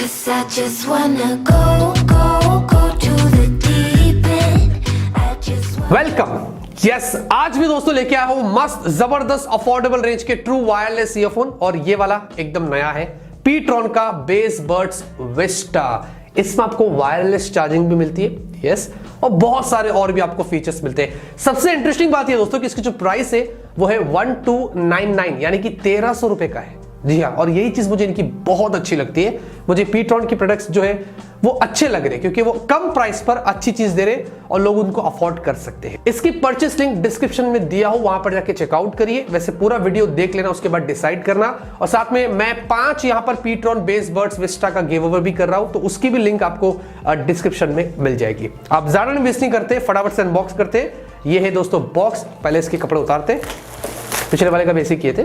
'Cause I just wanna go to the deep end. I just wanna... welcome. Yes, आज भी दोस्तों लेके आया हूं मस्त जबरदस्त अफोर्डेबल रेंज के ट्रू वायरलेस ईयरफोन, और ये वाला एकदम नया है pTron का बेसबड्स विस्टा। इसमें आपको वायरलेस चार्जिंग भी मिलती है, यस, और बहुत सारे और भी आपको फीचर्स मिलते हैं। सबसे इंटरेस्टिंग बात ये दोस्तों कि इसकी जो प्राइस है वो है 1299 यानी कि 1300 रुपए का है। जी हाँ, और यही चीज मुझे इनकी बहुत अच्छी लगती है। मुझे pTron की प्रोडक्ट्स जो है वो अच्छे लग रहे क्योंकि वो कम प्राइस पर अच्छी चीज दे रहे और लोग उनको अफोर्ड कर सकते हैं। इसकी परचेस लिंक डिस्क्रिप्शन में दिया हूं, वहां पर जाके चेकआउट करिए। वैसे पूरा वीडियो देख लेना, उसके बाद डिसाइड करना। और साथ में मैं 5 यहां पर pTron बेसबड्स विस्टा का गिव अवे भी कर रहा हूं, तो उसकी भी लिंक आपको डिस्क्रिप्शन में मिल जाएगी। आप ज्यादा नहीं वेस्ट नहीं करते, फटाफट से अनबॉक्स करते। ये है दोस्तों बॉक्स। पहले इसके कपड़े उतारते, पिछले वाले का बेसिक किए थे,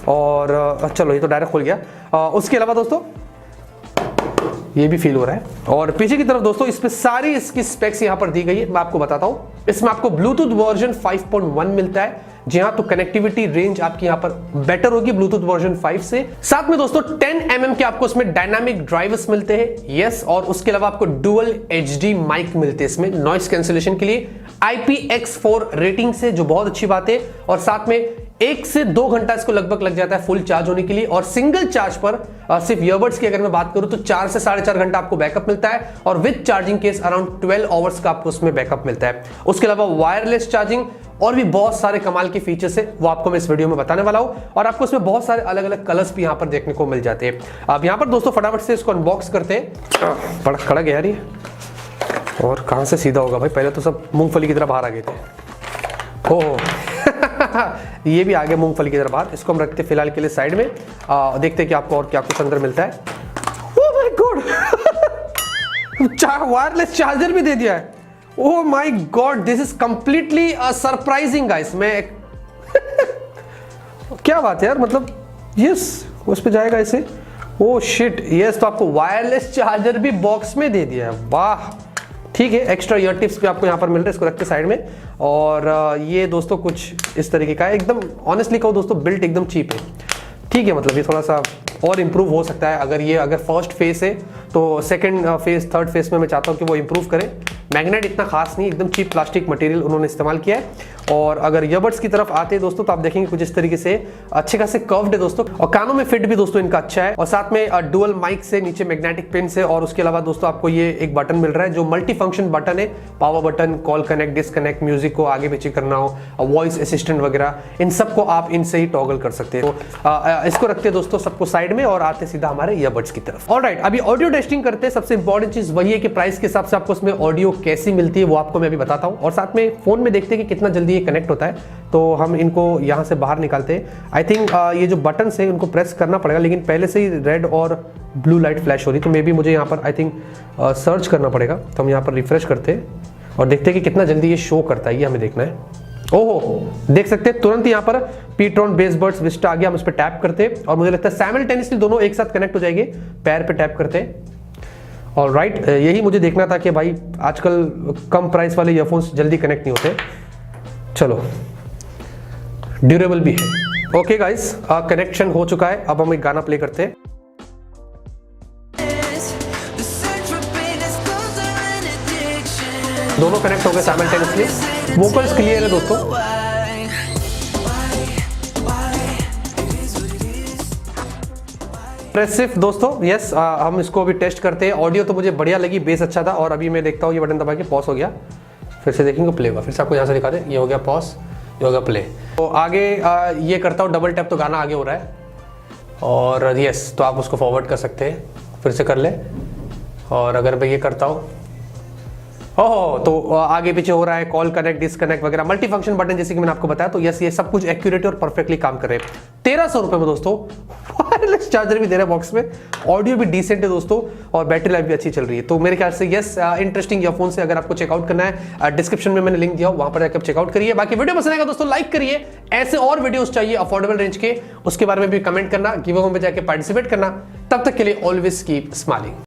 और चलो ये तो डायरेक्ट खुल गया। उसके अलावा दोस्तों ये भी फील हो रहा है, और पीछे की तरफ दोस्तों इसमें सारी इसकी स्पेक्स यहां पर दी गई है। मैं आपको बताता हूं, इसमें आपको ब्लूटूथ वर्जन 5.1 मिलता है। जी हाँ, तो कनेक्टिविटी रेंज आपकी यहां पर बेटर होगी ब्लूटूथ वर्जन 5 से। साथ में दोस्तों 10mm के आपको इसमें डायनामिक ड्राइवर्स मिलते हैं, यस, और उसके अलावा आपको डुअल HD माइक मिलते हैं इसमें नॉइस कैंसिलेशन के लिए, IPX4 रेटिंग से, जो बहुत अच्छी बात है। और साथ में 1 से 2 घंटा इसको लगभग लग जाता है फुल चार्ज होने के लिए, और सिंगल चार्ज पर सिर्फ ईयरबड्स की अगर मैं बात करूं तो 4 से 4.5 घंटा आपको बैकअप मिलता है, और with charging case around 12 hours का आपको उसमें बैकअप मिलता है। उसके अलावा वायरलेस चार्जिंग और भी बहुत सारे कमाल के फीचर्स है, वो आपको मैं इस वीडियो में बताने वाला हूं। और आपको इसमें बहुत सारे अलग अलग कलर्स भी यहां पर देखने को मिल जाते हैं। अब यहां पर दोस्तों फटाफट से इसको अनबॉक्स करते हैं। बड़ा खड़ा गया यार ये, और कहां से सीधा होगा भाई, पहले तो सब मूंगफली की तरह बाहर आ गए थे। ओह ये भी आगे मूंगफली की तरह बाहर। इसको हम रखते फिलहाल के लिए साइड में, देखते हैं कि आपको और क्या कुछ अंदर मिलता है। Oh my God, wireless charger भी दे दिया है। Oh my God, this is completely surprising guys. मैं क्या बात है यार, मतलब यस उस पे जाएगा ऐसे। ओह शिट, यस, तो आपको वायरलेस चार्जर भी बॉक्स में दे दिया है, वाह। ठीक है, एक्स्ट्रा ईयर टिप्स भी आपको यहाँ पर मिल रहे हैं, इसको रखते साइड में। और ये दोस्तों कुछ इस तरीके का है, एकदम ऑनेस्टली कहूँ दोस्तों बिल्ट एकदम चीप है। ठीक है, मतलब ये थोड़ा सा और इम्प्रूव हो सकता है। अगर फर्स्ट फेस है तो सेकंड फेस, थर्ड फेस में मैं चाहता हूँ कि वो इम्प्रूव करें। मैग्नेट इतना खास नहीं, एकदम चीप प्लास्टिक मटेरियल उन्होंने इस्तेमाल किया है। और अगर ईयरबड्स की तरफ आते हैं दोस्तों तो आप देखेंगे कुछ इस तरीके से अच्छे खासे कर्व्ड है दोस्तों, और कानों में फिट भी दोस्तों इनका अच्छा है। और साथ में डुअल माइक से, नीचे मैग्नेटिक पिन से, और उसके अलावा दोस्तों आपको ये एक बटन मिल रहा है जो मल्टी फंक्शन बटन है। Power button, call connect, disconnect, music को आगे पीछे करना हो, वॉइस असिस्टेंट वगैरह, इन सबको आप इनसे ही टॉगल कर सकते हैं। तो इसको रखते दोस्तों सबको साइड में और आते सीधा हमारे ईयरबड्स की तरफ। ऑलराइट, अभी ऑडियो टेस्टिंग करते हैं। सबसे इंपॉर्टेंट चीज वही है कि प्राइस के हिसाब से आपको उसमें ऑडियो कैसी मिलती है वो आपको मैं अभी बताता हूँ। और साथ में फोन में देखते हैं कि कितना जल्दी ये कनेक्ट होता है। तो हम इनको यहाँ से बाहर निकालते हैं। आई थिंक ये जो बटन है उनको प्रेस करना पड़ेगा, लेकिन पहले से ही रेड और ब्लू लाइट फ्लैश हो रही, तो मे बी मुझे यहाँ पर आई थिंक सर्च करना पड़ेगा। तो हम यहाँ पर रिफ्रेश करते हैं और देखते हैं कि कितना जल्दी ये शो करता है, ये हमें देखना है। ओहो, देख सकते हैं तुरंत यहाँ पर pTron बेसबड्स विस्टा आ गया। हम इस पर टैप करते हैं और मुझे लगता है साइमल्टेनियसली दोनों एक साथ कनेक्ट हो जाएंगे। पैर पे टैप करते हैं। और राइट, यही मुझे देखना था कि भाई आजकल कम प्राइस वाले ईयरफोन्स जल्दी कनेक्ट नहीं होते। चलो, ड्यूरेबल भी है। ओके गाइस, कनेक्शन हो चुका है। अब हम एक गाना प्ले करते हैं। दोनों कनेक्ट हो गए साइमल्टेनियसली। वोकल्स क्लियर है दोस्तों। इम्प्रेसिव दोस्तों, यस। हम इसको अभी टेस्ट करते हैं। ऑडियो तो मुझे बढ़िया लगी, बेस अच्छा था। और अभी मैं देखता हूँ, ये बटन दबा के पॉज हो गया, फिर से देखेंगे प्ले हुआ। फिर से आपको यहाँ से दिखा दे, ये हो गया पॉज, ये हो गया प्ले। तो आगे ये करता हूँ डबल टैप, तो गाना आगे हो रहा है। और यस, तो आप उसको फॉरवर्ड कर सकते हैं, फिर से कर ले। और अगर मैं ये करता हूँ, ओह, तो आगे पीछे हो रहा है, कॉल कनेक्ट, डिसकनेक्ट वगैरह, मल्टी फंक्शन बटन जैसे कि मैंने आपको बताया। तो यस, ये सब कुछ एक्यूरेट और परफेक्टली काम कर रहे हैं। 1300 रुपए में दोस्तों वायरलेस चार्जर भी दे रहा है बॉक्स में, ऑडियो भी डिसेंट है दोस्तों, और बैटरी लाइफ भी अच्छी चल रही है। तो मेरे ख्याल से यस, इंटरेस्टिंग ईयरफोन से अगर आपको चेकआउट करना है, डिस्क्रिप्शन में मैंने लिंक दिया, वहां पर जाकर चेकआउट करिए। बाकी वीडियो पसंद आएगा दोस्तों लाइक करिए। ऐसे और वीडियोस चाहिए अफोर्डेबल रेंज के, उसके बारे में भी कमेंट करना, गिव अवे में जाकर पार्टिसिपेट करना। तब तक के लिए ऑलवेज कीप स्माइलिंग।